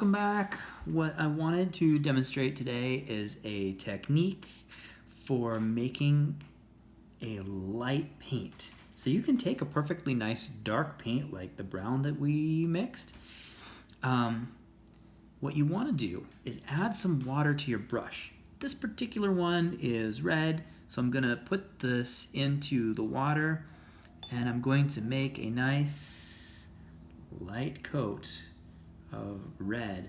Welcome back. What I wanted to demonstrate today is a technique for making a light paint. So you can take a perfectly nice dark paint like the brown that we mixed. What you want to do is add some water to your brush. This particular one is red, so I'm going to put this into the water and I'm going to make a nice light coat of red,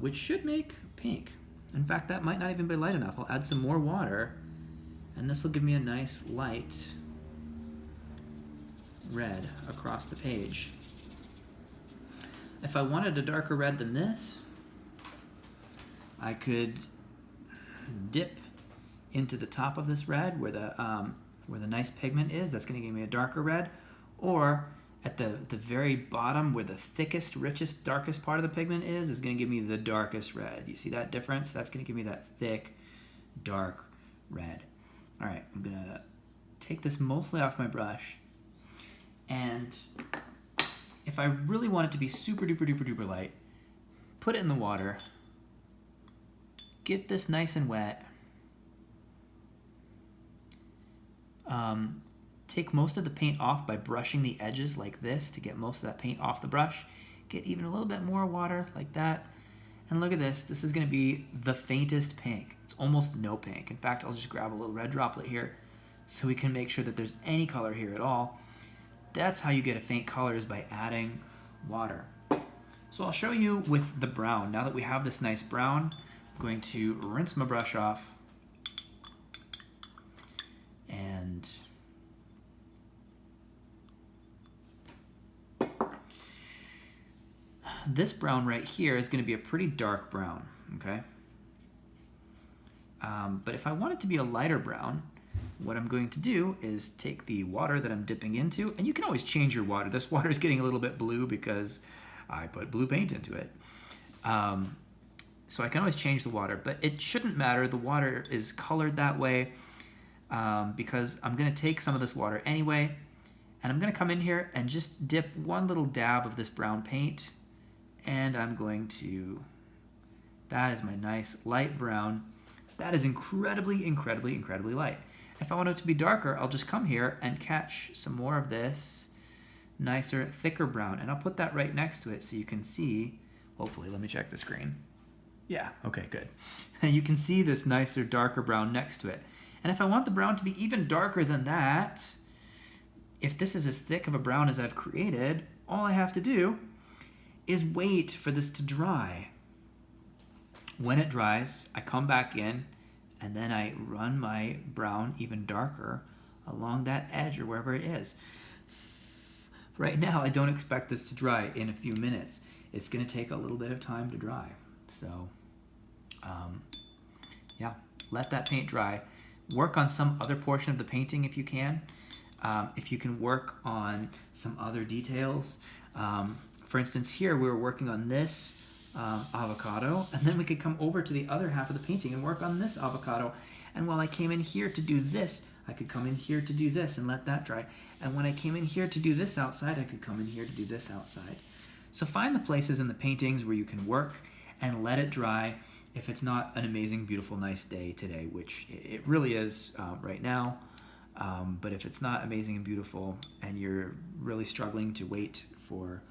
which should make pink. In fact, that might not even be light enough. I'll add some more water and this will give me a nice light red across the page. If I wanted a darker red than this, I could dip into the top of this red where the nice pigment is. That's going to give me a darker red. Or at the very bottom where the thickest, richest, darkest part of the pigment is going to give me the darkest red. You see that difference? That's going to give me that thick, dark red. All right, I'm going to take this mostly off my brush. And if I really want it to be super duper duper duper light, put it in the water, get this nice and wet, take most of the paint off by brushing the edges like this to get most of that paint off the brush. Get even a little bit more water like that. And look at this. This is going to be the faintest pink. It's almost no pink. In fact, I'll just grab a little red droplet here so we can make sure that there's any color here at all. That's how you get a faint color, is by adding water. So I'll show you with the brown. Now that we have this nice brown, I'm going to rinse my brush off and this brown right here is going to be a pretty dark brown, okay? But if I want it to be a lighter brown, what I'm going to do is take the water that I'm dipping into, and you can always change your water. This water is getting a little bit blue because I put blue paint into it. So I can always change the water, but it shouldn't matter. The water is colored that way because I'm going to take some of this water anyway, and I'm going to come in here and just dip one little dab of this brown paint, and I'm going to, that is my nice light brown. That is incredibly, incredibly, incredibly light. If I want it to be darker, I'll just come here and catch some more of this nicer, thicker brown, and I'll put that right next to it so you can see, hopefully, let me check the screen. Yeah, okay, good. And you can see this nicer, darker brown next to it. And if I want the brown to be even darker than that, if this is as thick of a brown as I've created, all I have to do is wait for this to dry. When it dries, I come back in and then I run my brown even darker along that edge or wherever it is. Right now, I don't expect this to dry in a few minutes. It's going to take a little bit of time to dry. So, yeah, let that paint dry. Work on some other portion of the painting if you can. If you can work on some other details. For instance, here we were working on this avocado, and then we could come over to the other half of the painting and work on this avocado. And while I came in here to do this, I could come in here to do this and let that dry. And when I came in here to do this outside, I could come in here to do this outside. So find the places in the paintings where you can work and let it dry if it's not an amazing, beautiful, nice day today, which it really is right now. But if it's not amazing and beautiful and you're really struggling to wait for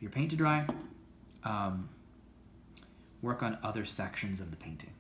your paint to dry, work on other sections of the painting.